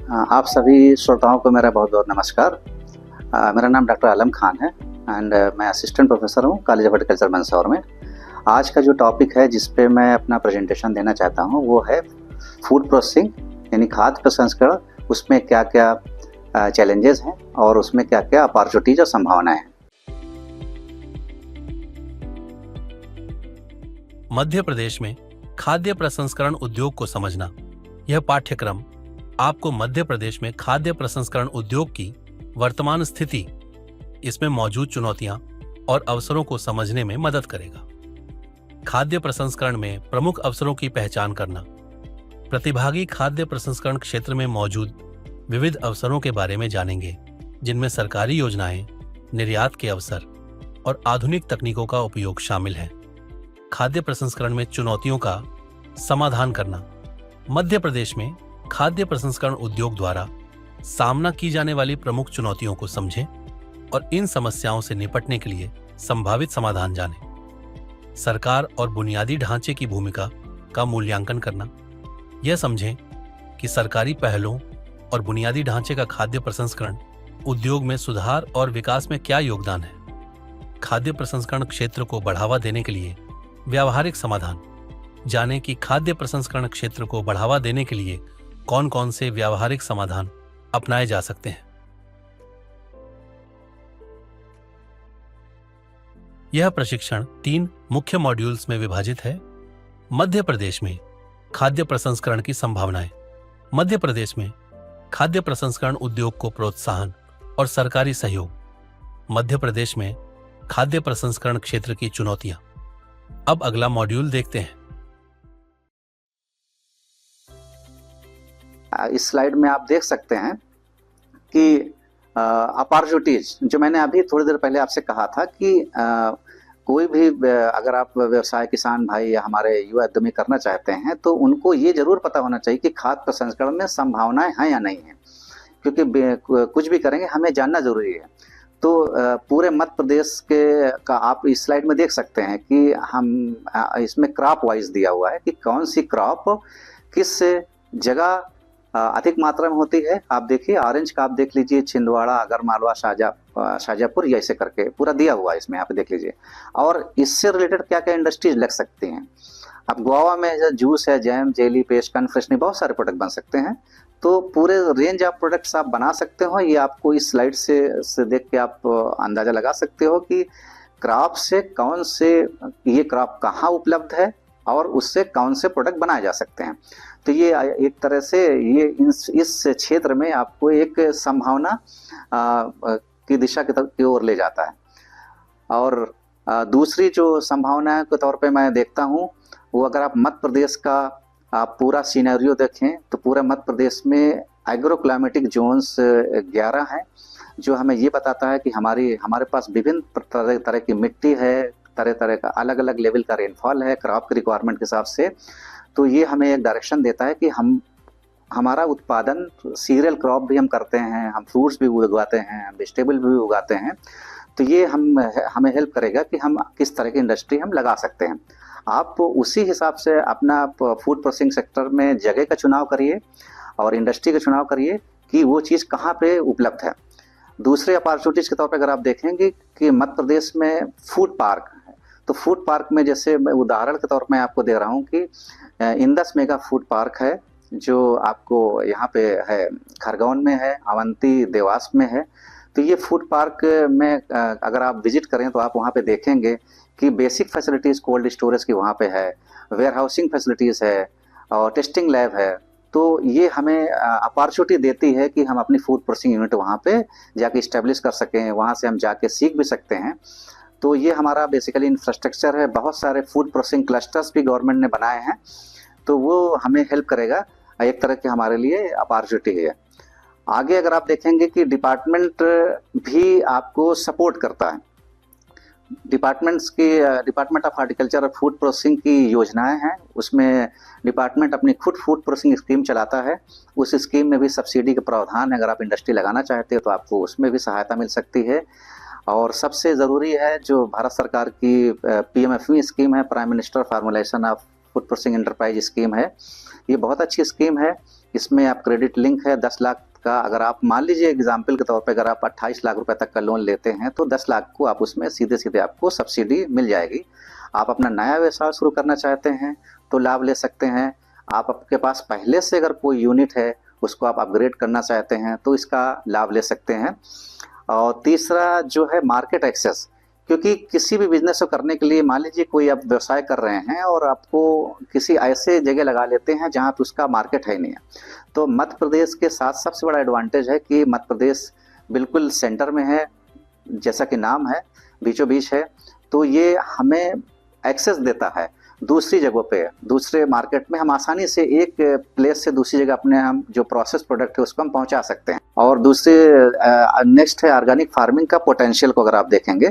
आप सभी श्रोताओं को मेरा बहुत बहुत नमस्कार। मेरा नाम डॉक्टर आलम खान है एंड मैं असिस्टेंट प्रोफेसर हूँ कॉलेज ऑफ हॉर्टिकल्चर मंदसौर में। आज का जो टॉपिक है जिस पे मैं अपना प्रेजेंटेशन देना चाहता हूँ वो है फूड प्रोसेसिंग यानी खाद्य प्रसंस्करण। उसमें क्या क्या चैलेंजेस हैं और उसमें क्या क्या अपॉर्चुनिटीज और संभावनाएं हैं। मध्य प्रदेश में खाद्य प्रसंस्करण उद्योग को समझना। यह पाठ्यक्रम आपको मध्य प्रदेश में खाद्य प्रसंस्करण उद्योग की वर्तमान स्थिति, इसमें मौजूद चुनौतियां और अवसरों को समझने में मदद करेगा। खाद्य प्रसंस्करण में प्रमुख अवसरों की पहचान करना। प्रतिभागी खाद्य प्रसंस्करण क्षेत्र में मौजूद विविध अवसरों के बारे में जानेंगे, जिनमें सरकारी योजनाएं, निर्यात के अवसर और आधुनिक तकनीकों का उपयोग शामिल है। खाद्य प्रसंस्करण में चुनौतियों का समाधान करना। मध्य प्रदेश में खाद्य प्रसंस्करण उद्योग द्वारा सामना की जाने वाली प्रमुख चुनौतियों को समझें और इन समस्याओं से निपटने के लिए संभावित समाधान जानें। सरकार और बुनियादी ढांचे की भूमिका का मूल्यांकन करना। यह समझें कि सरकारी पहलों और बुनियादी ढांचे का खाद्य प्रसंस्करण उद्योग में सुधार और विकास में क्या योगदान है। खाद्य प्रसंस्करण क्षेत्र को बढ़ावा देने के लिए व्यावहारिक समाधान। जानें कि खाद्य प्रसंस्करण क्षेत्र को बढ़ावा देने के लिए कौन कौन से व्यावहारिक समाधान अपनाए जा सकते हैं। यह प्रशिक्षण 3 मुख्य मॉड्यूल्स में विभाजित है। मध्य प्रदेश में खाद्य प्रसंस्करण की संभावनाएं। मध्य प्रदेश में खाद्य प्रसंस्करण उद्योग को प्रोत्साहन और सरकारी सहयोग। मध्य प्रदेश में खाद्य प्रसंस्करण क्षेत्र की चुनौतियां। अब अगला मॉड्यूल देखते हैं। इस स्लाइड में आप देख सकते हैं कि अपॉर्चुनिटीज, जो मैंने अभी थोड़ी देर पहले आपसे कहा था कि कोई भी अगर आप व्यवसाय किसान भाई या हमारे युवा उद्यमी करना चाहते हैं तो उनको ये जरूर पता होना चाहिए कि खाद्य प्रसंस्करण में संभावनाएं हैं या नहीं है, क्योंकि कुछ भी करेंगे हमें जानना जरूरी है। तो पूरे मध्य प्रदेश के का आप इस स्लाइड में देख सकते हैं कि हम इसमें क्रॉप वाइज दिया हुआ है कि कौन सी क्रॉप किस जगह अधिक मात्रा में होती है। आप देखिए ऑरेंज का आप देख लीजिए, छिंदवाड़ा, आगरमालवा, शाजापुर, ऐसे करके पूरा दिया हुआ है इसमें, यहाँ पे देख लीजिए। और इससे रिलेटेड क्या क्या इंडस्ट्रीज लग सकती हैं। अब गोवा में जूस है, जैम, जेली, पेस्ट, कन्फेक्शनरी, बहुत सारे प्रोडक्ट बन सकते हैं। तो पूरे रेंज ऑफ प्रोडक्ट्स आप बना सकते हो। ये आपको इस स्लाइड से देख के आप अंदाजा लगा सकते हो कि क्रॉप से कौन से, ये क्रॉप कहाँ उपलब्ध है और उससे कौन से प्रोडक्ट बनाए जा सकते हैं। तो ये एक तरह से ये इस क्षेत्र में आपको एक संभावना की दिशा की ओर ले जाता है। और दूसरी जो संभावना के तौर पे मैं देखता हूँ वो, अगर आप मध्य प्रदेश का आप पूरा सिनेरियो देखें तो पूरा मध्य प्रदेश में एग्रो क्लाइमेटिक जोन्स 11 हैं, जो हमें ये बताता है कि हमारे पास विभिन्न तरह की मिट्टी है, तरह तरह का अलग अलग लेवल का रेनफॉल है क्रॉप की रिक्वायरमेंट के हिसाब से। तो ये हमें एक डायरेक्शन देता है कि हमारा उत्पादन सीरियल क्रॉप भी हम करते हैं, हम फ्रूट्स भी उगाते हैं, हम वेजिटेबल भी उगाते हैं। तो ये हमें हेल्प करेगा कि हम किस तरह की इंडस्ट्री हम लगा सकते हैं। आप उसी हिसाब से अपना फूड प्रोसेसिंग सेक्टर में जगह का चुनाव करिए और इंडस्ट्री का चुनाव करिए कि वो चीज़ कहाँ पे उपलब्ध है। दूसरे अपॉर्चुनिटीज़ के तौर पर अगर आप देखेंगे कि मध्य प्रदेश में फूड पार्क है, तो फूड पार्क में जैसे मैं उदाहरण के तौर पर मैं आपको दे रहा हूँ कि इंदस मेगा फूड पार्क है, जो आपको यहाँ पे है, खरगोन में है, अवंती देवास में है। तो ये फूड पार्क में अगर आप विजिट करें तो आप वहाँ पे देखेंगे कि बेसिक फैसिलिटीज़ कोल्ड स्टोरेज की वहाँ पे है, वेयर हाउसिंग फैसिलिटीज़ है और टेस्टिंग लैब है। तो ये हमें अपॉर्चुनिटी देती है कि हम अपनी फूड प्रोसेसिंग यूनिट वहाँ पे जाके इस्टेब्लिश कर सकें, वहाँ से हम जाके सीख भी सकते हैं। तो ये हमारा बेसिकली इंफ्रास्ट्रक्चर है। बहुत सारे फूड प्रोसेसिंग क्लस्टर्स भी गवर्नमेंट ने बनाए हैं, तो वो हमें हेल्प करेगा, एक तरह के हमारे लिए अपॉर्चुनिटी है। आगे अगर आप देखेंगे कि डिपार्टमेंट भी आपको सपोर्ट करता है। डिपार्टमेंट ऑफ हॉर्टिकल्चर और फूड प्रोसेसिंग की योजनाएं हैं, उसमें डिपार्टमेंट अपनी खुद फूड प्रोसेसिंग स्कीम चलाता है। उस स्कीम में भी सब्सिडी के प्रावधान है। अगर आप इंडस्ट्री लगाना चाहते हो तो आपको उसमें भी सहायता मिल सकती है। और सबसे ज़रूरी है जो भारत सरकार की PMFE स्कीम है, prime minister formulation of food processing enterprise scheme है। ये बहुत अच्छी स्कीम है इसमें आप क्रेडिट लिंक है 10 लाख का। अगर आप मान लीजिए एग्जाम्पल के तौर पे अगर आप 28 लाख रुपए तक का लोन लेते हैं तो 10 लाख को आप उसमें सीधे सीधे आपको सब्सिडी मिल जाएगी। आप अपना नया व्यवसाय शुरू करना चाहते हैं तो लाभ ले सकते हैं। आप आपके पास पहले से अगर कोई यूनिट है उसको आप अपग्रेड करना चाहते हैं तो इसका लाभ ले सकते हैं। और तीसरा जो है मार्केट एक्सेस, क्योंकि किसी भी बिजनेस को करने के लिए मान लीजिए कोई आप व्यवसाय कर रहे हैं और आपको किसी ऐसे जगह लगा लेते हैं जहाँ पे उसका मार्केट है नहीं है, तो मध्य प्रदेश के साथ सबसे बड़ा एडवांटेज है कि मध्य प्रदेश बिल्कुल सेंटर में है, जैसा कि नाम है बीचों बीच है, तो ये हमें एक्सेस देता है दूसरी जगहों पे, दूसरे मार्केट में हम आसानी से एक प्लेस से दूसरी जगह अपने हम जो प्रोसेस प्रोडक्ट है उसको हम पहुंचा सकते हैं। और दूसरे नेक्स्ट है ऑर्गेनिक फार्मिंग का पोटेंशियल को अगर आप देखेंगे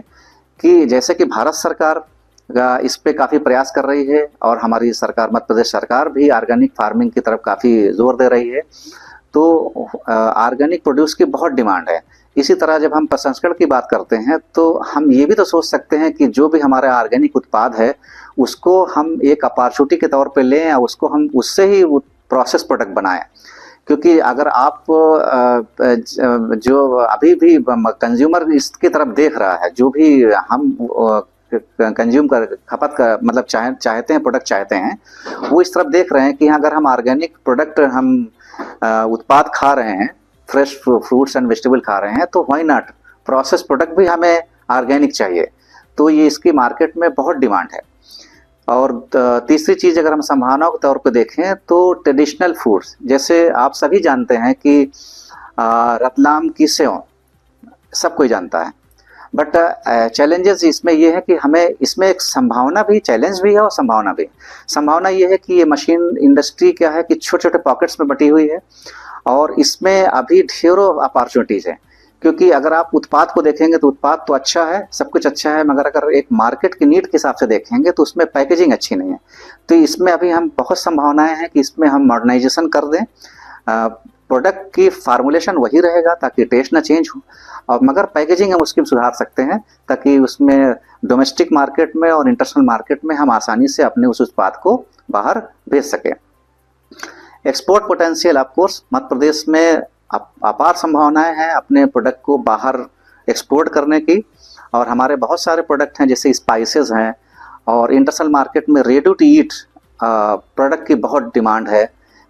कि जैसे कि भारत सरकार इस पे काफ़ी प्रयास कर रही है और हमारी सरकार मध्य प्रदेश सरकार भी ऑर्गेनिक फार्मिंग की तरफ काफ़ी जोर दे रही है, तो ऑर्गेनिक प्रोड्यूस की बहुत डिमांड है। इसी तरह जब हम प्रसंस्करण की बात करते हैं तो हम ये भी तो सोच सकते हैं कि जो भी हमारा ऑर्गेनिक उत्पाद है उसको हम एक अपॉर्चुनिटी के तौर पे लें या उसको हम उससे ही प्रोसेस प्रोडक्ट बनाएं। क्योंकि अगर आप जो अभी भी कंज्यूमर इसकी तरफ देख रहा है, जो भी हम कंज्यूम कर खपत का मतलब चाहते हैं प्रोडक्ट चाहते हैं, वो इस तरफ देख रहे हैं कि अगर हम ऑर्गेनिक प्रोडक्ट हम उत्पाद खा रहे हैं, फ्रेश फ्रूट्स एंड वेजिटेबल खा रहे हैं, तो व्हाई नॉट प्रोसेस प्रोडक्ट भी हमें ऑर्गेनिक चाहिए। तो ये इसकी मार्केट में बहुत डिमांड है। और तीसरी चीज़ अगर हम संभावनाओं के तौर पे देखें तो ट्रेडिशनल फूड्स, जैसे आप सभी जानते हैं कि रतलाम की सेव सब कोई जानता है, बट चैलेंजेस इसमें ये है कि हमें इसमें एक संभावना भी, चैलेंज भी है और संभावना भी। संभावना ये है कि ये मशीन इंडस्ट्री क्या है कि छोटे छोटे पॉकेट्स में बटी हुई है और इसमें अभी ढेरों अपॉर्चुनिटीज़ हैं। क्योंकि अगर आप उत्पाद को देखेंगे तो उत्पाद तो अच्छा है, सब कुछ अच्छा है, मगर अगर एक मार्केट की नीड के हिसाब से देखेंगे तो उसमें पैकेजिंग अच्छी नहीं है। तो इसमें अभी हम बहुत संभावनाएं हैं कि इसमें हम मॉडर्नाइजेशन कर दें, प्रोडक्ट की फार्मूलेशन वही रहेगा ताकि टेस्ट ना चेंज हो, और मगर पैकेजिंग हम उसकी सुधार सकते हैं ताकि उसमें डोमेस्टिक मार्केट में और इंटरनेशनल मार्केट में हम आसानी से अपने उस उत्पाद को बाहर भेज सकें। एक्सपोर्ट पोटेंशियल ऑफ कोर्स मध्य प्रदेश में अपार संभावनाएं हैं अपने प्रोडक्ट को बाहर एक्सपोर्ट करने की, और हमारे बहुत सारे प्रोडक्ट हैं जैसे स्पाइसेस हैं, और इंटरनेशनल मार्केट में रेडी टू ईट प्रोडक्ट की बहुत डिमांड है,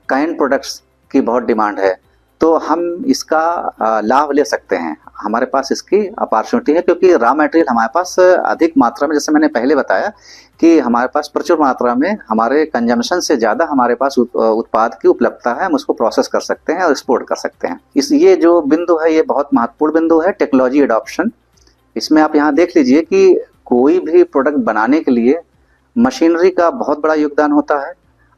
कैंड प्रोडक्ट्स की बहुत डिमांड है। तो हम इसका लाभ ले सकते हैं, हमारे पास इसकी अपॉर्चुनिटी है, क्योंकि रॉ मटेरियल हमारे पास अधिक मात्रा में, जैसे मैंने पहले बताया कि हमारे पास प्रचुर मात्रा में हमारे कंजम्पशन से ज़्यादा हमारे पास उत्पाद की उपलब्धता है, हम उसको प्रोसेस कर सकते हैं और एक्सपोर्ट कर सकते हैं। ये जो बिंदु है ये बहुत महत्वपूर्ण बिंदु है, टेक्नोलॉजी एडॉप्शन। इसमें आप यहाँ देख लीजिए कि कोई भी प्रोडक्ट बनाने के लिए मशीनरी का बहुत बड़ा योगदान होता है।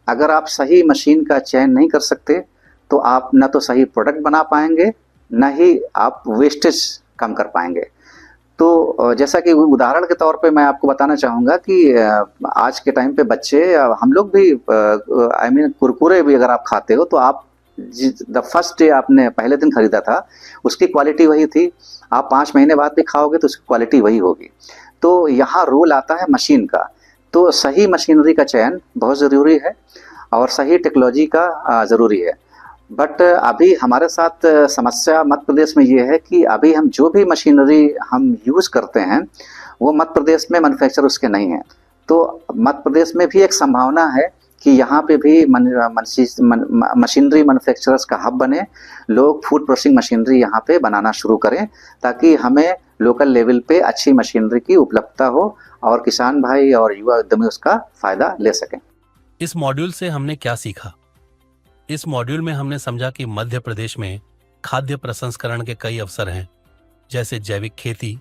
अगर आप सही मशीन का चयन नहीं कर सकते तो आप न तो सही प्रोडक्ट बना पाएंगे, न ही आप वेस्टेज कम कर पाएंगे। तो जैसा कि उदाहरण के तौर पे मैं आपको बताना चाहूँगा कि आज के टाइम पे बच्चे, हम लोग भी कुरकुरे भी अगर आप खाते हो तो आप द फर्स्ट डे आपने पहले दिन खरीदा था उसकी क्वालिटी वही थी, आप 5 महीने बाद भी खाओगे तो उसकी क्वालिटी वही होगी। तो यहाँ रोल आता है मशीन का, तो सही मशीनरी का चयन बहुत ज़रूरी है और सही टेक्नोलॉजी का ज़रूरी है। बट अभी हमारे साथ समस्या मध्य प्रदेश में ये है कि अभी हम जो भी मशीनरी हम यूज़ करते हैं वो मध्य प्रदेश में मैन्युफैक्चर उसके नहीं है। तो मध्य प्रदेश में भी एक संभावना है कि यहाँ पे भी मशीनरी मैन्युफैक्चरर्स का हब बने, लोग फूड प्रोसेसिंग मशीनरी यहाँ पे बनाना शुरू करें ताकि हमें लोकल लेवल पे अच्छी मशीनरी की उपलब्धता हो और किसान भाई और युवा उद्यमी उसका फ़ायदा ले सकें। इस मॉड्यूल से हमने क्या सीखा? इस मॉड्यूल में हमने समझा कि मध्य प्रदेश में खाद्य प्रसंस्करण के कई अवसर हैं, जैसे जैविक खेती,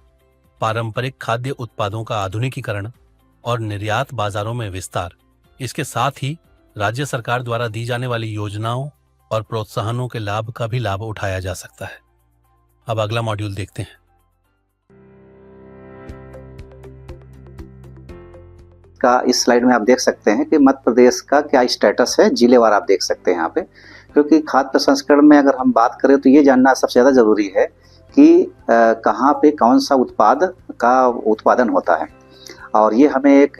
पारंपरिक खाद्य उत्पादों का आधुनिकीकरण और निर्यात बाजारों में विस्तार। इसके साथ ही राज्य सरकार द्वारा दी जाने वाली योजनाओं और प्रोत्साहनों के लाभ का भी लाभ उठाया जा सकता है। अब अगला मॉड्यूल देखते हैं। का इस स्लाइड में आप देख सकते हैं कि मध्य प्रदेश का क्या स्टेटस है, जिलेवार आप देख सकते हैं यहाँ पे। क्योंकि खाद्य प्रसंस्करण में अगर हम बात करें तो ये जानना सबसे ज़्यादा ज़रूरी है कि कहाँ पे कौन सा उत्पाद का उत्पादन होता है, और ये हमें एक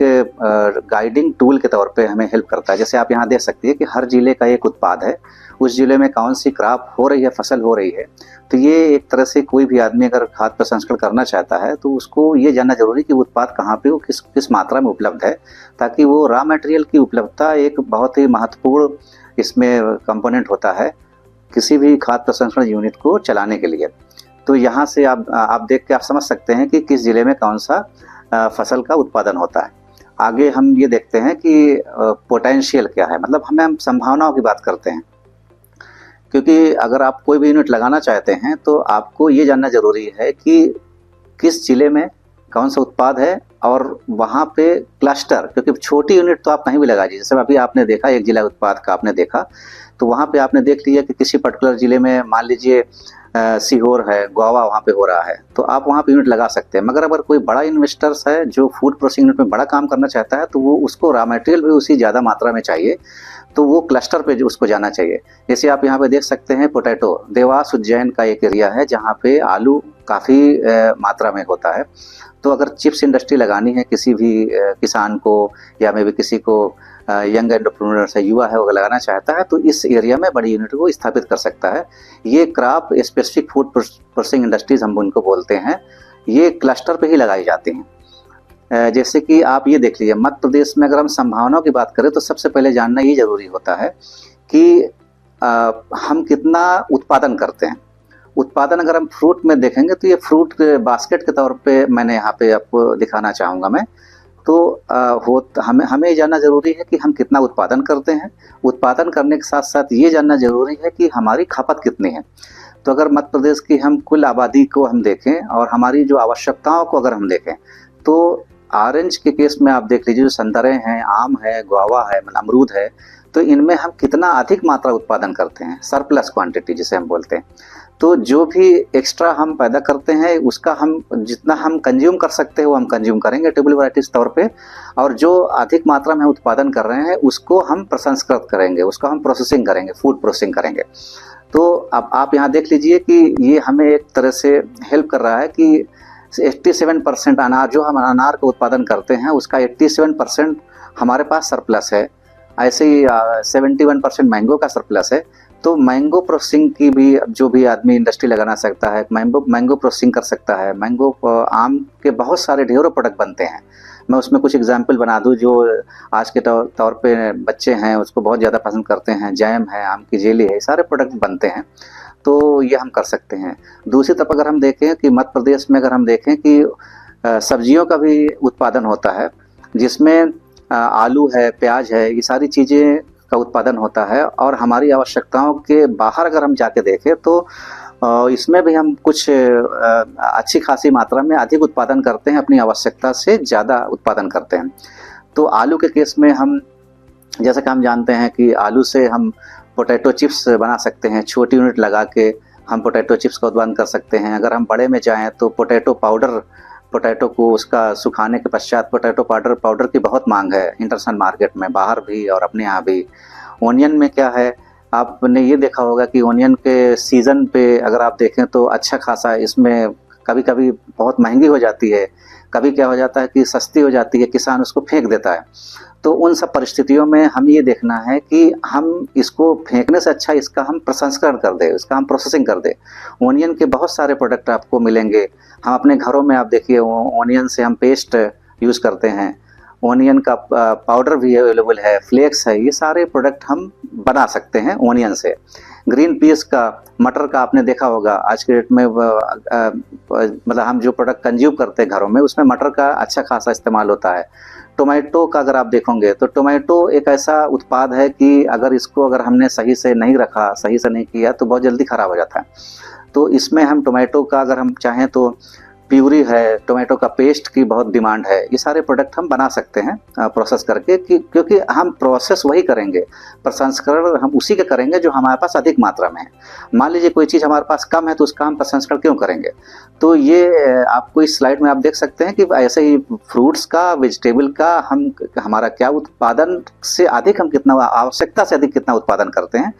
गाइडिंग टूल के तौर पे हमें हेल्प करता है। जैसे आप यहाँ देख सकते हैं कि हर जिले का एक उत्पाद है उस जिले में कौन सी क्रॉप हो रही है, फसल हो रही है। तो ये एक तरह से कोई भी आदमी अगर खाद्य प्रसंस्करण करना चाहता है तो उसको ये जानना जरूरी कि उत्पाद कहाँ पे, वो किस किस मात्रा में उपलब्ध है, ताकि वो रॉ मटेरियल की उपलब्धता एक बहुत ही महत्वपूर्ण इसमें कंपोनेंट होता है किसी भी खाद्य प्रसंस्करण यूनिट को चलाने के लिए। तो यहाँ से आप देख के आप समझ सकते हैं कि किस जिले में कौन सा फसल का उत्पादन होता है। आगे हम ये देखते हैं कि पोटेंशियल क्या है, मतलब हम संभावनाओं की बात करते हैं, क्योंकि अगर आप कोई भी यूनिट लगाना चाहते हैं तो आपको ये जानना जरूरी है कि किस जिले में कौन सा उत्पाद है और वहाँ पे क्लस्टर, क्योंकि छोटी यूनिट तो आप कहीं भी लगा दीजिए। जैसे अभी आपने देखा एक जिला उत्पाद का आपने देखा, तो वहाँ पे आपने देख लिया कि किसी पर्टिकुलर जिले में मान लीजिए सीहोर है, गोवा वहाँ पे हो रहा है, तो आप वहाँ पे यूनिट लगा सकते हैं। मगर अगर कोई बड़ा इन्वेस्टर्स है जो फूड प्रोसेसिंग यूनिट में बड़ा काम करना चाहता है तो वो उसको रॉ मटेरियल भी उसी ज़्यादा मात्रा में चाहिए, तो वो क्लस्टर पे जो उसको जाना चाहिए। जैसे आप यहाँ पे देख सकते हैं पोटैटो, देवास उज्जैन का एक एरिया है जहाँ पे आलू काफ़ी मात्रा में होता है। तो अगर चिप्स इंडस्ट्री लगानी है किसी भी किसान को या मे भी किसी को यंग एंटरप्रेन्योर है, युवा है, वो लगाना चाहता है तो इस एरिया में बड़ी यूनिट को स्थापित कर सकता है। ये crop specific food processing industries हम उनको बोलते हैं, ये क्लस्टर पे ही लगाई जाती हैं। जैसे कि आप ये देख लीजिए मध्य प्रदेश में अगर हम संभावनाओं की बात करें तो सबसे पहले जानना ये जरूरी होता है कि हम कितना उत्पादन करते हैं। उत्पादन अगर हम फ्रूट में देखेंगे तो ये फ्रूट बास्केट के तौर पे मैंने यहाँ पे आपको दिखाना चाहूँगा मैं। तो हमें ये जानना जरूरी है कि हम कितना उत्पादन करते हैं। उत्पादन करने के साथ साथ ये जानना जरूरी है कि हमारी खपत कितनी है। तो अगर मध्य प्रदेश की हम कुल आबादी को हम देखें और हमारी जो आवश्यकताओं को अगर हम देखें तो ऑरेंज के केस में आप देख लीजिए, जो संतरे हैं, आम है, गुआवा है, अमरूद है, तो इनमें हम कितना अधिक मात्रा उत्पादन करते हैं, सरप्लस क्वांटिटी जिसे हम बोलते हैं। तो जो भी एक्स्ट्रा हम पैदा करते हैं उसका हम जितना हम कंज्यूम कर सकते हैं वो हम कंज्यूम करेंगे टेबल वैराइटीज तौर पे, और जो अधिक मात्रा में उत्पादन कर रहे हैं उसको हम प्रसंस्कृत करेंगे, उसका हम प्रोसेसिंग करेंगे, फूड प्रोसेसिंग करेंगे। तो अब आप यहाँ देख लीजिए कि ये हमें एक तरह से हेल्प कर रहा है कि 87% अनार, जो हम अनार का उत्पादन करते हैं उसका 87% हमारे पास सरप्लस है। ऐसे ही 71% मैंगो का सरप्लस है। तो मैंगो प्रोसेसिंग की भी जो भी आदमी इंडस्ट्री लगाना सकता है, मैंगो प्रोसेसिंग कर सकता है। मैंगो आम के बहुत सारे ढेरों प्रोडक्ट बनते हैं। मैं उसमें कुछ एग्जाम्पल बना दूं जो आज के तौर पे बच्चे हैं उसको बहुत ज़्यादा पसंद करते हैं। जैम है, आम की जेली है, सारे प्रोडक्ट बनते हैं, तो ये हम कर सकते हैं। दूसरी तरफ अगर हम देखें कि मध्य प्रदेश में अगर हम देखें कि सब्जियों का भी उत्पादन होता है, जिसमें आलू है, प्याज है, ये सारी चीज़ें का उत्पादन होता है। और हमारी आवश्यकताओं के बाहर अगर हम जाके देखें तो इसमें भी हम कुछ अच्छी खासी मात्रा में अधिक उत्पादन करते हैं, अपनी आवश्यकता से ज़्यादा उत्पादन करते हैं। तो आलू के केस में हम जैसा कि हम जानते हैं कि आलू से हम पोटैटो चिप्स बना सकते हैं। छोटी यूनिट लगा के हम पोटैटो चिप्स का उत्पादन कर सकते हैं। अगर हम बड़े में जाएँ तो पोटैटो पाउडर, पोटैटो को उसका सुखाने के पश्चात पोटैटो पाउडर की बहुत मांग है इंटरनेशनल मार्केट में, बाहर भी और अपने यहाँ भी। ओनियन में क्या है, आपने ये देखा होगा कि ओनियन के सीज़न पे अगर आप देखें तो अच्छा खासा इसमें कभी कभी बहुत महंगी हो जाती है, कभी क्या हो जाता है कि सस्ती हो जाती है, किसान उसको फेंक देता है। तो उन सब परिस्थितियों में हम ये देखना है कि हम इसको फेंकने से अच्छा इसका हम प्रसंस्करण कर दें, इसका हम प्रोसेसिंग कर दें। ओनियन के बहुत सारे प्रोडक्ट आपको मिलेंगे। हम अपने घरों में आप देखिए ओनियन से हम पेस्ट यूज़ करते हैं, ओनियन का पाउडर भी अवेलेबल है, फ्लेक्स है, ये सारे प्रोडक्ट हम बना सकते हैं ओनियन से। ग्रीन पीस का, मटर का आपने देखा होगा आज के डेट में मतलब हम जो प्रोडक्ट कंज्यूम करते हैं घरों में उसमें मटर का अच्छा खासा इस्तेमाल होता है। टोमेटो का अगर आप देखोगे तो टोमेटो एक ऐसा उत्पाद है कि अगर हमने सही से नहीं रखा, सही से नहीं किया तो बहुत जल्दी ख़राब हो जाता है। तो इसमें हम टोमेटो का अगर हम चाहें तो प्यूरी है, टोमेटो का पेस्ट की बहुत डिमांड है, ये सारे प्रोडक्ट हम बना सकते हैं प्रोसेस करके क्योंकि हम प्रोसेस वही करेंगे, प्रसंस्करण हम उसी के करेंगे जो हमारे पास अधिक मात्रा में है। मान लीजिए कोई चीज़ हमारे पास कम है तो उसका हम प्रसंस्करण क्यों करेंगे। तो ये आपको इस स्लाइड में आप देख सकते हैं कि ऐसे ही फ्रूट्स का, वेजिटेबल का हमारा क्या उत्पादन से अधिक हम कितना, आवश्यकता से अधिक कितना उत्पादन करते हैं,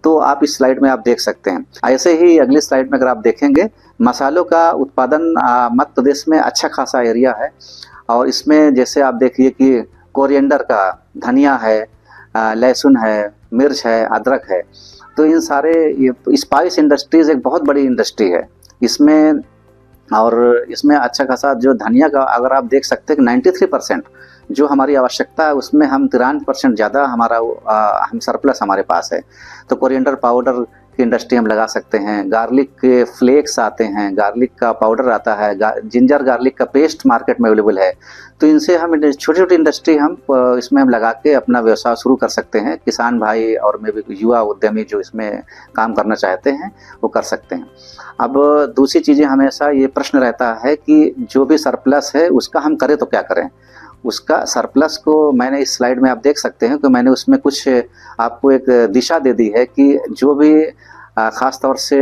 तो आप इस स्लाइड में आप देख सकते हैं। ऐसे ही अगली स्लाइड में अगर आप देखेंगे मसालों का उत्पादन मध्य प्रदेश में अच्छा खासा एरिया है। और इसमें जैसे आप देखिए कि कोरिएंडर का, धनिया है, लहसुन है, मिर्च है, अदरक है। तो इन सारे ये स्पाइस इंडस्ट्रीज एक बहुत बड़ी इंडस्ट्री है इसमें। और इसमें अच्छा खासा जो धनिया का अगर आप देख सकते हैं कि 93% जो हमारी आवश्यकता है उसमें हम 93% ज़्यादा हमारा हम सरप्लस हमारे पास है। तो कोरिएंडर पाउडर की इंडस्ट्री हम लगा सकते हैं, गार्लिक के फ्लेक्स आते हैं, गार्लिक का पाउडर आता है, जिंजर गार्लिक का पेस्ट मार्केट में अवेलेबल है। तो इनसे हम छोटी छोटी इंडस्ट्री हम इसमें हम लगा के अपना व्यवसाय शुरू कर सकते हैं। किसान भाई और में भी युवा उद्यमी जो इसमें काम करना चाहते हैं वो कर सकते हैं। अब दूसरी चीज़ें हमेशा ये प्रश्न रहता है कि जो भी सरप्लस है उसका हम करें तो क्या करें। उसका सरप्लस को मैंने इस स्लाइड में आप देख सकते हैं कि मैंने उसमें कुछ आपको एक दिशा दे दी है कि जो भी ख़ास तौर से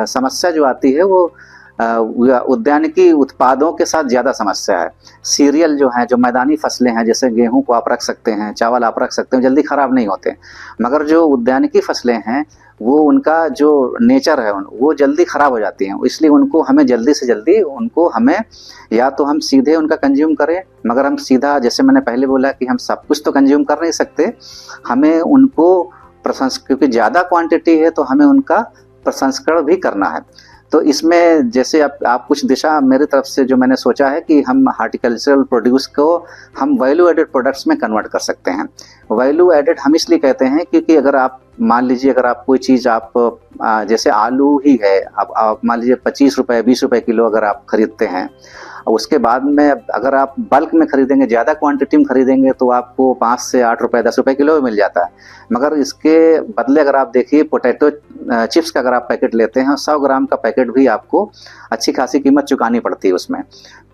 समस्या जो आती है वो उद्यानिकी उत्पादों के साथ ज़्यादा समस्या है। सीरियल जो हैं, जो मैदानी फसलें हैं, जैसे गेहूं को आप रख सकते हैं, चावल आप रख सकते हैं, जल्दी ख़राब नहीं होते। मगर जो उद्यानिकी फसलें हैं वो उनका जो नेचर है वो जल्दी ख़राब हो जाती हैं। इसलिए उनको हमें जल्दी से जल्दी उनको हमें या तो हम सीधे उनका कंज्यूम करें, मगर हम सीधा जैसे मैंने पहले बोला कि हम सब कुछ तो कंज्यूम कर नहीं सकते, हमें उनको क्योंकि ज़्यादा क्वांटिटी है तो हमें उनका प्रसंस्करण भी करना है। तो इसमें जैसे आप कुछ दिशा मेरी तरफ से जो मैंने सोचा है कि हम हार्टिकल्चरल प्रोड्यूस को हम वैल्यू एडेड प्रोडक्ट्स में कन्वर्ट कर सकते हैं। वैल्यू एडेड हम इसलिए कहते हैं क्योंकि अगर आप मान लीजिए अगर आप कोई चीज़ आप जैसे आलू ही है, आप मान लीजिए 25 रुपये 20 रुपये किलो अगर आप खरीदते हैं, उसके बाद में अगर आप बल्क में खरीदेंगे, ज़्यादा क्वांटिटी में खरीदेंगे तो आपको 5 से 8 रुपये 10 रुपये किलो मिल जाता है। मगर इसके बदले अगर आप देखिए पोटैटो चिप्स का अगर आप पैकेट लेते हैं 100 ग्राम का पैकेट भी आपको अच्छी खासी कीमत चुकानी पड़ती है उसमें।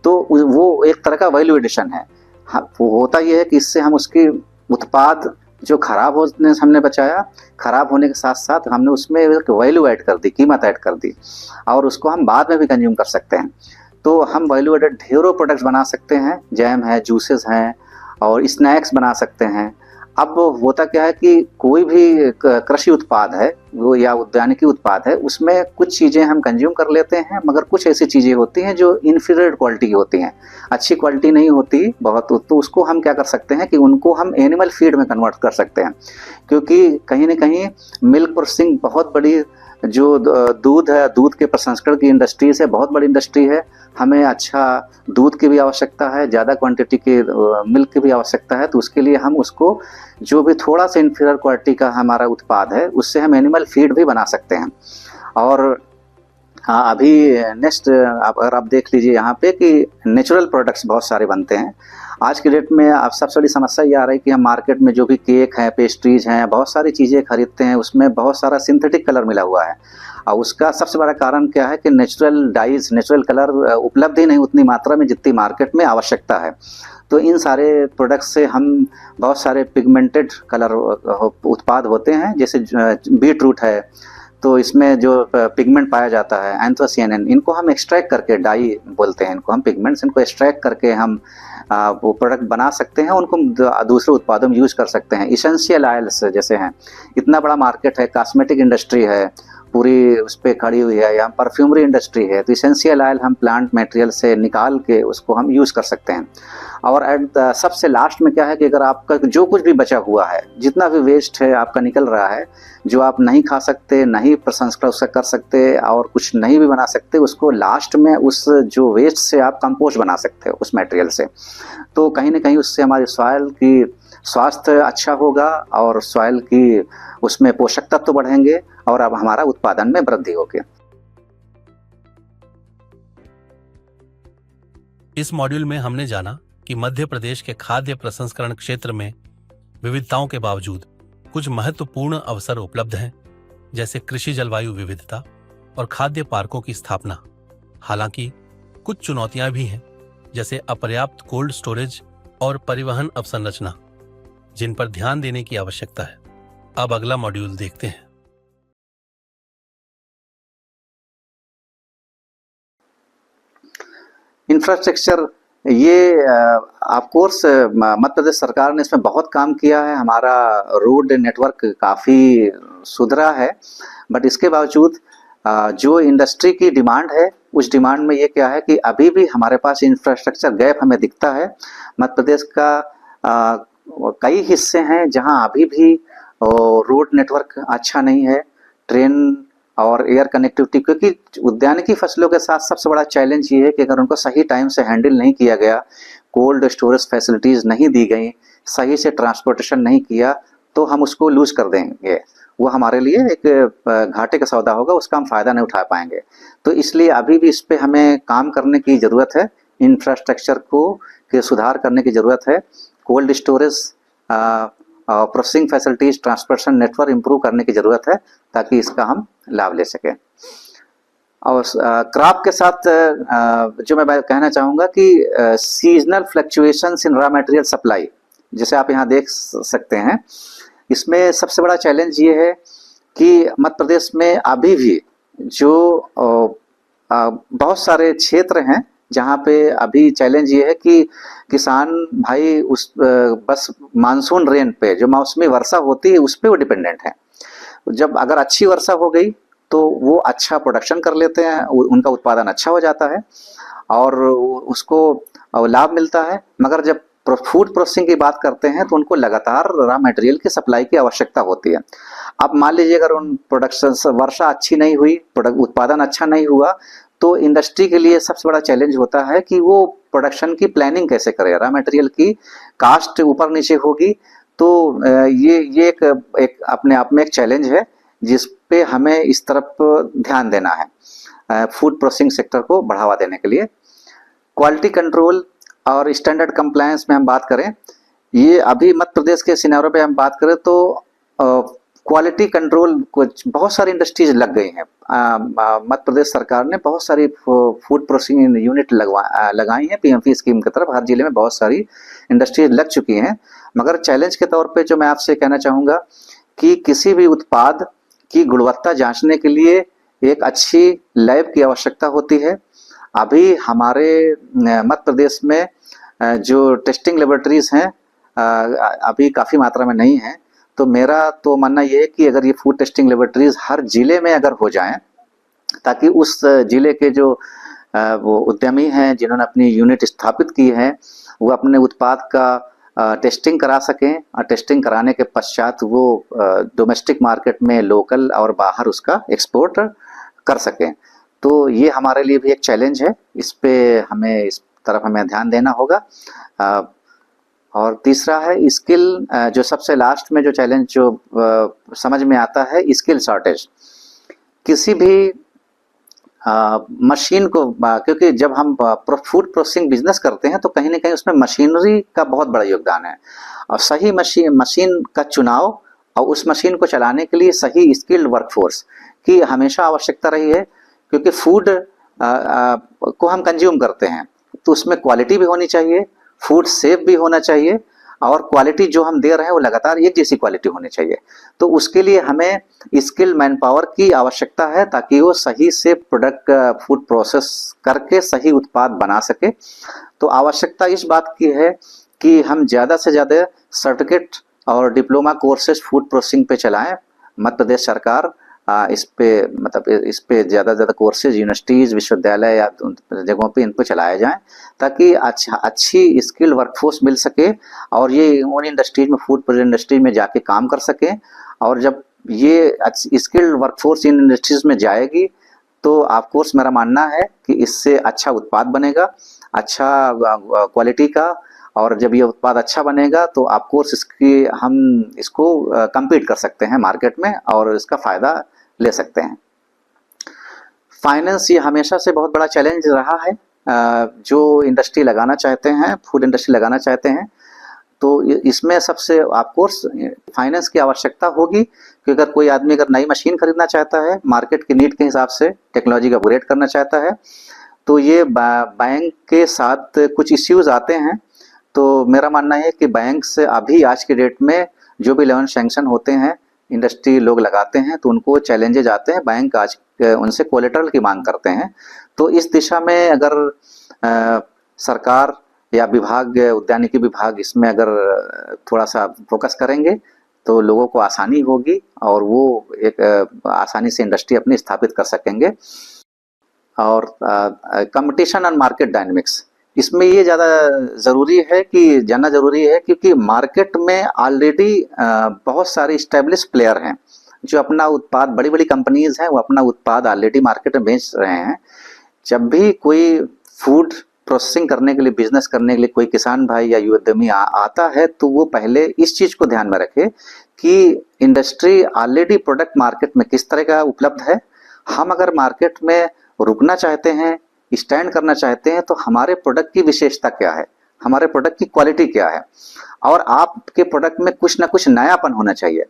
तो वो एक तरह का वैल्यू एडिशन है। वो होता ये है कि इससे हम उसकी उत्पाद जो खराब होने से हमने बचाया, खराब होने के साथ साथ हमने उसमें एक वैल्यू ऐड कर दी, कीमत ऐड कर दी, और उसको हम बाद में भी कंज्यूम कर सकते हैं। तो हम वैल्यू एडेड ढेरों प्रोडक्ट्स बना सकते हैं, जैम है, जूसेस हैं और स्नैक्स बना सकते हैं। अब होता क्या है कि कोई भी कृषि उत्पाद है वो या उद्यानिकी उत्पाद है, उसमें कुछ चीज़ें हम कंज्यूम कर लेते हैं, मगर कुछ ऐसी चीज़ें होती हैं जो इन्फीरियर क्वालिटी की होती हैं, अच्छी क्वालिटी नहीं होती बहुत। तो उसको हम क्या कर सकते हैं कि उनको हम एनिमल फीड में कन्वर्ट कर सकते हैं। क्योंकि कहीं ना कहीं मिल्क प्रोसेसिंग बहुत बड़ी जो दूध है, दूध के प्रसंस्करण की इंडस्ट्रीज है, बहुत बड़ी इंडस्ट्री है। हमें अच्छा दूध की भी आवश्यकता है, ज़्यादा क्वांटिटी के मिल्क की भी आवश्यकता है। तो उसके लिए हम उसको जो भी थोड़ा सा इन्फीरियर क्वालिटी का हमारा उत्पाद है उससे हम एनिमल फीड भी बना सकते हैं। और हाँ, अभी नेक्स्ट अगर आप देख लीजिए यहाँ पे कि नेचुरल प्रोडक्ट्स बहुत सारे बनते हैं। आज की डेट में अब सबसे बड़ी समस्या ये आ रही है कि हम मार्केट में जो भी केक हैं, पेस्ट्रीज हैं, बहुत सारी चीज़ें खरीदते हैं, उसमें बहुत सारा सिंथेटिक कलर मिला हुआ है। और उसका सबसे बड़ा कारण क्या है कि नेचुरल डाइज, नेचुरल कलर उपलब्ध ही नहीं उतनी मात्रा में जितनी मार्केट में आवश्यकता है। तो इन सारे प्रोडक्ट्स से हम बहुत सारे पिगमेंटेड कलर उत्पाद होते हैं, जैसे बीट रूट है तो इसमें जो पिगमेंट पाया जाता है एंथोसियानिन, इनको हम एक्सट्रैक्ट करके, डाई बोलते हैं इनको हम, पिगमेंट्स, इनको एक्सट्रैक्ट करके हम वो प्रोडक्ट बना सकते हैं, उनको दूसरे उत्पादों में यूज कर सकते हैं। इसेंशियल ऑयल्स जैसे हैं, इतना बड़ा मार्केट है, कॉस्मेटिक इंडस्ट्री है पूरी उस पर खड़ी हुई है, या परफ्यूमरी इंडस्ट्री है, तो इसेंशियल ऑयल हम प्लांट मटेरियल से निकाल के उसको हम यूज़ कर सकते हैं। और सबसे लास्ट में क्या है कि अगर आपका जो कुछ भी बचा हुआ है, जितना भी वेस्ट है आपका निकल रहा है, जो आप नहीं खा सकते, नहीं प्रसंस्करण उसका कर सकते और कुछ नहीं भी बना सकते, उसको लास्ट में उस जो वेस्ट से आप कंपोस्ट बना सकते हो उस मटेरियल से। तो कहीं ना कहीं उससे हमारी सॉइल की स्वास्थ्य अच्छा होगा और सॉइल की उसमें पोषक तत्व बढ़ेंगे और अब हमारा उत्पादन में वृद्धि होगी। इस मॉड्यूल में हमने जाना कि मध्य प्रदेश के खाद्य प्रसंस्करण क्षेत्र में विविधताओं के बावजूद कुछ महत्वपूर्ण अवसर उपलब्ध हैं, जैसे कृषि जलवायु विविधता और खाद्य पार्कों की स्थापना। हालांकि कुछ चुनौतियां भी हैं, जैसे अपर्याप्त कोल्ड स्टोरेज और परिवहन अवसंरचना, जिन पर ध्यान देने की आवश्यकता है। अब अगला मॉड्यूल देखते हैं। इंफ्रास्ट्रक्चर, ये ऑफ कोर्स मध्य प्रदेश सरकार ने इसमें बहुत काम किया है, हमारा रोड नेटवर्क काफ़ी सुधरा है। बट इसके बावजूद जो इंडस्ट्री की डिमांड है, उस डिमांड में ये क्या है कि अभी भी हमारे पास इंफ्रास्ट्रक्चर गैप हमें दिखता है। मध्य प्रदेश का कई हिस्से हैं जहां अभी भी रोड नेटवर्क अच्छा नहीं है, ट्रेन और एयर कनेक्टिविटी, क्योंकि उद्यानिकी फसलों के साथ सबसे बड़ा चैलेंज ये है कि अगर उनको सही टाइम से हैंडल नहीं किया गया, कोल्ड स्टोरेज फैसिलिटीज़ नहीं दी गई, सही से ट्रांसपोर्टेशन नहीं किया, तो हम उसको लूज कर देंगे। वो हमारे लिए एक घाटे का सौदा होगा, उसका हम फ़ायदा नहीं उठा पाएंगे। तो इसलिए अभी भी इस पे हमें काम करने की ज़रूरत है, इंफ्रास्ट्रक्चर को के सुधार करने की ज़रूरत है, cold storage, processing facilities, transportation network improve करने की ज़रूरत है ताकि इसका हम लाभ ले सकें। और क्रॉप के साथ जो मैं कहना चाहूँगा कि सीजनल फ्लक्चुएशंस इन रॉ मटेरियल सप्लाई, जैसे आप यहाँ देख सकते हैं, इसमें सबसे बड़ा चैलेंज ये है कि मध्य प्रदेश में अभी भी जो बहुत सारे क्षेत्र हैं जहाँ पे अभी चैलेंज ये है कि किसान भाई उस बस मानसून रेन पे, जो मौसमी वर्षा होती है, उस पे वो डिपेंडेंट है। जब अगर अच्छी वर्षा हो गई तो वो अच्छा प्रोडक्शन कर लेते हैं, उनका उत्पादन अच्छा हो जाता है और उसको लाभ मिलता है। मगर जब फूड प्रोसेसिंग की बात करते हैं तो उनको लगातार रॉ मटेरियल की सप्लाई की आवश्यकता होती है। अब मान लीजिए अगर उन प्रोडक्शन वर्षा अच्छी नहीं हुई, उत्पादन अच्छा नहीं हुआ, तो इंडस्ट्री के लिए सबसे बड़ा चैलेंज होता है कि वो प्रोडक्शन की प्लानिंग कैसे करे। रॉ मटेरियल की कास्ट ऊपर नीचे होगी, तो ये एक अपने आप में एक चैलेंज है जिस पे हमें इस तरफ ध्यान देना है फूड प्रोसेसिंग सेक्टर को बढ़ावा देने के लिए। क्वालिटी कंट्रोल और स्टैंडर्ड कंप्लायंस में हम बात करें, ये अभी मध्य प्रदेश के सिनेरियो पे हम बात करें तो क्वालिटी कंट्रोल कुछ बहुत सारी इंडस्ट्रीज लग गई हैं। मध्य प्रदेश सरकार ने बहुत सारी फूड प्रोसेसिंग यूनिट लगाई हैं पीएमपी स्कीम की तरफ। हर जिले में बहुत सारी इंडस्ट्रीज लग चुकी हैं। मगर चैलेंज के तौर पे जो मैं आपसे कहना चाहूँगा कि किसी भी उत्पाद की गुणवत्ता जांचने के लिए एक अच्छी लैब की आवश्यकता होती है। अभी हमारे मध्य प्रदेश में जो टेस्टिंग लेबोरेटरीज हैं अभी काफ़ी मात्रा में नहीं हैं। तो मेरा तो मानना ये है कि अगर ये फूड टेस्टिंग लेबोरेटरीज हर जिले में अगर हो जाएं, ताकि उस जिले के जो वो उद्यमी हैं जिन्होंने अपनी यूनिट स्थापित की है, वो अपने उत्पाद का टेस्टिंग करा सकें और टेस्टिंग कराने के पश्चात वो डोमेस्टिक मार्केट में लोकल और बाहर उसका एक्सपोर्ट कर सकें। तो ये हमारे लिए भी एक चैलेंज है, इस तरफ हमें ध्यान देना होगा। और तीसरा है स्किल, जो सबसे लास्ट में जो चैलेंज जो समझ में आता है, स्किल शॉर्टेज। किसी भी मशीन को, क्योंकि जब हम फूड प्रोसेसिंग बिजनेस करते हैं तो कहीं ना कहीं उसमें मशीनरी का बहुत बड़ा योगदान है, और सही मशीन का चुनाव और उस मशीन को चलाने के लिए सही स्किल्ड वर्कफोर्स की हमेशा आवश्यकता रही है। क्योंकि फूड को हम कंज्यूम करते हैं तो उसमें क्वालिटी भी होनी चाहिए, फूड सेफ भी होना चाहिए, और क्वालिटी जो हम दे रहे हैं वो लगातार एक जैसी क्वालिटी होनी चाहिए। तो उसके लिए हमें स्किल मैन पावर की आवश्यकता है ताकि वो सही से प्रोडक्ट फूड प्रोसेस करके सही उत्पाद बना सके। तो आवश्यकता इस बात की है कि हम ज़्यादा से ज़्यादा सर्टिफिकेट और डिप्लोमा कोर्सेज फूड प्रोसेसिंग पे चलाएं। मध्य प्रदेश सरकार इस पे ज़्यादा से ज़्यादा कोर्सेज यूनिवर्सिटीज़, विश्वविद्यालय या जगहों पे इन पर चलाए जाएं ताकि अच्छी स्किल वर्कफोर्स मिल सके और ये उन इंडस्ट्रीज में, फूड प्रोसेसिंग इंडस्ट्री में जाके काम कर सकें। और जब ये स्किल्ड वर्कफोर्स इन इंडस्ट्रीज में जाएगी तो ऑफ कोर्स मेरा मानना है कि इससे अच्छा उत्पाद बनेगा, अच्छा क्वालिटी का, और जब ये उत्पाद अच्छा बनेगा तो ऑफ कोर्स हम इसको compete कर सकते हैं मार्केट में और इसका फ़ायदा ले सकते हैं। फाइनेंस ये हमेशा से बहुत बड़ा चैलेंज रहा है। जो इंडस्ट्री लगाना चाहते हैं, फूड इंडस्ट्री लगाना चाहते हैं, तो इसमें सबसे ऑफ कोर्स फाइनेंस की आवश्यकता होगी। कि अगर कोई आदमी अगर नई मशीन खरीदना चाहता है, मार्केट की नीड के हिसाब से टेक्नोलॉजी का अपग्रेड करना चाहता है, तो ये बैंक के साथ कुछ इश्यूज आते हैं। तो मेरा मानना है कि बैंक से अभी आज के डेट में जो भी लोन सैंक्शन होते हैं, इंडस्ट्री लोग लगाते हैं, तो उनको चैलेंजेज आते हैं। बैंक आज उनसे कोलेटरल की मांग करते हैं। तो इस दिशा में अगर सरकार या विभाग, उद्यानिकी विभाग इसमें अगर थोड़ा सा फोकस करेंगे तो लोगों को आसानी होगी और वो एक आसानी से इंडस्ट्री अपनी स्थापित कर सकेंगे। और कंपटीशन एंड मार्केट डायनेमिक्स, इसमें ये ज़्यादा ज़रूरी है कि जानना ज़रूरी है, क्योंकि मार्केट में ऑलरेडी बहुत सारे इस्टेब्लिश प्लेयर हैं जो अपना उत्पाद, बड़ी-बड़ी कंपनीज़ हैं, वो अपना उत्पाद ऑलरेडी मार्केट में बेच रहे हैं। जब भी कोई फूड प्रोसेसिंग करने के लिए, बिजनेस करने के लिए कोई किसान भाई या युवा उद्यमी आता है, तो वो पहले इस चीज़ को ध्यान में रखे कि इंडस्ट्री ऑलरेडी प्रोडक्ट मार्केट में किस तरह का उपलब्ध है। हम अगर मार्केट में रुकना चाहते हैं, स्टैंड करना चाहते हैं, तो हमारे प्रोडक्ट की विशेषता क्या है, हमारे प्रोडक्ट की क्वालिटी क्या है, और आपके प्रोडक्ट में कुछ ना कुछ नयापन होना चाहिए।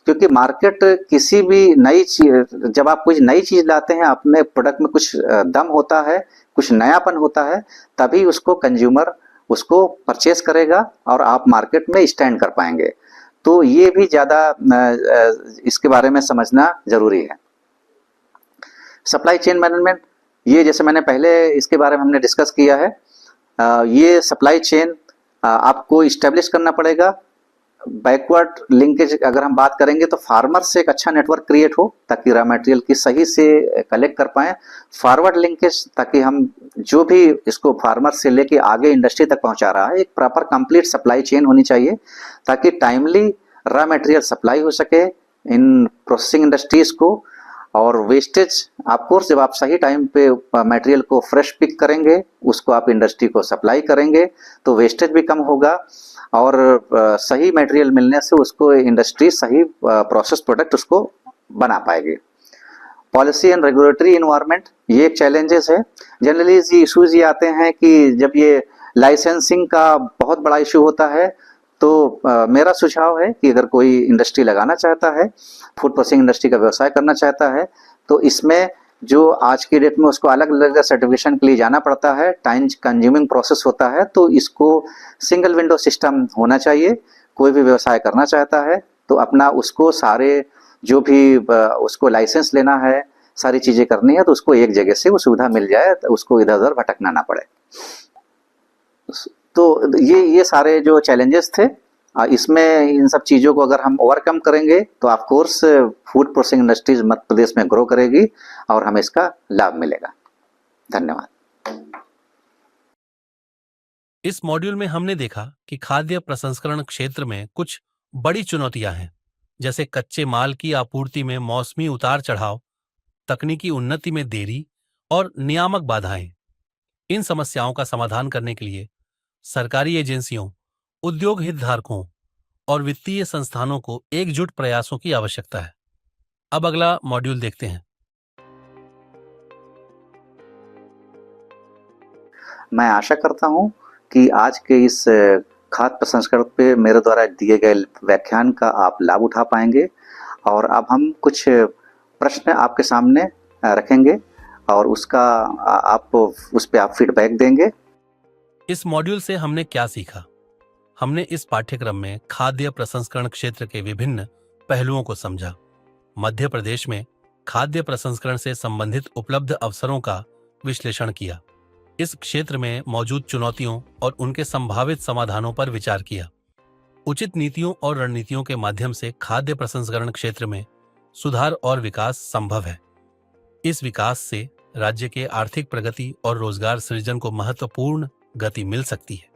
क्योंकि मार्केट किसी भी नई चीज, जब आप कुछ नई चीज लाते हैं, अपने प्रोडक्ट में कुछ दम होता है, कुछ नयापन होता है, तभी उसको कंज्यूमर उसको परचेस करेगा और आप मार्केट में स्टैंड कर पाएंगे। तो ये भी ज़्यादा इसके बारे में समझना जरूरी है। सप्लाई चेन मैनेजमेंट, ये जैसे मैंने पहले इसके बारे में हमने डिस्कस किया है। ये सप्लाई चेन आपको इस्टेब्लिश करना पड़ेगा। बैकवर्ड लिंकेज अगर हम बात करेंगे तो फार्मर से एक अच्छा नेटवर्क क्रिएट हो ताकि रॉ मटेरियल की सही से कलेक्ट कर पाएं। फॉरवर्ड लिंकेज, ताकि हम जो भी इसको फार्मर से लेके आगे इंडस्ट्री तक पहुंचा रहा है, एक प्रॉपर कंप्लीट सप्लाई चेन होनी चाहिए ताकि टाइमली रॉ मटेरियल सप्लाई हो सके इन प्रोसेसिंग इंडस्ट्रीज को। और वेस्टेज, ऑफकोर्स जब आप सही टाइम पे मटेरियल को फ्रेश पिक करेंगे, उसको आप इंडस्ट्री को सप्लाई करेंगे, तो वेस्टेज भी कम होगा और सही मटेरियल मिलने से उसको इंडस्ट्री सही प्रोसेस प्रोडक्ट उसको बना पाएगी। पॉलिसी एंड रेगुलेटरी इन्वायरमेंट, ये एक चैलेंजेस है। जनरली ये इशूज ये आते हैं कि जब ये लाइसेंसिंग का बहुत बड़ा इशू होता है, तो मेरा सुझाव है कि अगर कोई इंडस्ट्री लगाना चाहता है, फूड प्रोसेसिंग इंडस्ट्री का व्यवसाय करना चाहता है, तो इसमें जो आज की डेट में उसको अलग अलग सर्टिफिकेशन के लिए जाना पड़ता है, टाइम कंज्यूमिंग प्रोसेस होता है, तो इसको सिंगल विंडो सिस्टम होना चाहिए। कोई भी व्यवसाय करना चाहता है तो अपना उसको सारे जो भी उसको लाइसेंस लेना है, सारी चीज़ें करनी है, तो उसको एक जगह से वो सुविधा मिल जाए, तो उसको इधर उधर भटकना ना पड़े। तो ये सारे जो चैलेंजेस थे, इसमें इन सब चीज़ों को अगर हम ओवरकम करेंगे तो of course food processing industries Madhya Pradesh में ग्रो करेगी और हमें इसका लाभ मिलेगा। धन्यवाद। इस मॉड्यूल में हमने देखा कि खाद्य प्रसंस्करण क्षेत्र में कुछ बड़ी चुनौतियां हैं, जैसे कच्चे माल की आपूर्ति में मौसमी उतार चढ़ाव, तकनीकी उन्नति में देरी और नियामक बाधाएं। इन समस्याओं का समाधान करने के लिए सरकारी एजेंसियों, उद्योग हितधारकों और वित्तीय संस्थानों को एकजुट प्रयासों की आवश्यकता है। अब अगला मॉड्यूल देखते हैं। मैं आशा करता हूं कि आज के इस खाद्य प्रसंस्करण पे मेरे द्वारा दिए गए व्याख्यान का आप लाभ उठा पाएंगे, और अब हम कुछ प्रश्न आपके सामने रखेंगे और उसका आप उस पे आप फीडबैक देंगे। इस मॉड्यूल से हमने क्या सीखा? हमने इस पाठ्यक्रम में खाद्य प्रसंस्करण क्षेत्र के विभिन्न पहलुओं को समझा। मध्य प्रदेश में खाद्य प्रसंस्करण से संबंधित उपलब्ध अवसरों का विश्लेषण किया। इस क्षेत्र में मौजूद चुनौतियों और उनके संभावित समाधानों पर विचार किया। उचित नीतियों और रणनीतियों के माध्यम से खाद्य प्रसंस्करण क्षेत्र में सुधार और विकास संभव है। इस विकास से राज्य के आर्थिक प्रगति और रोजगार सृजन को महत्वपूर्ण गति मिल सकती है।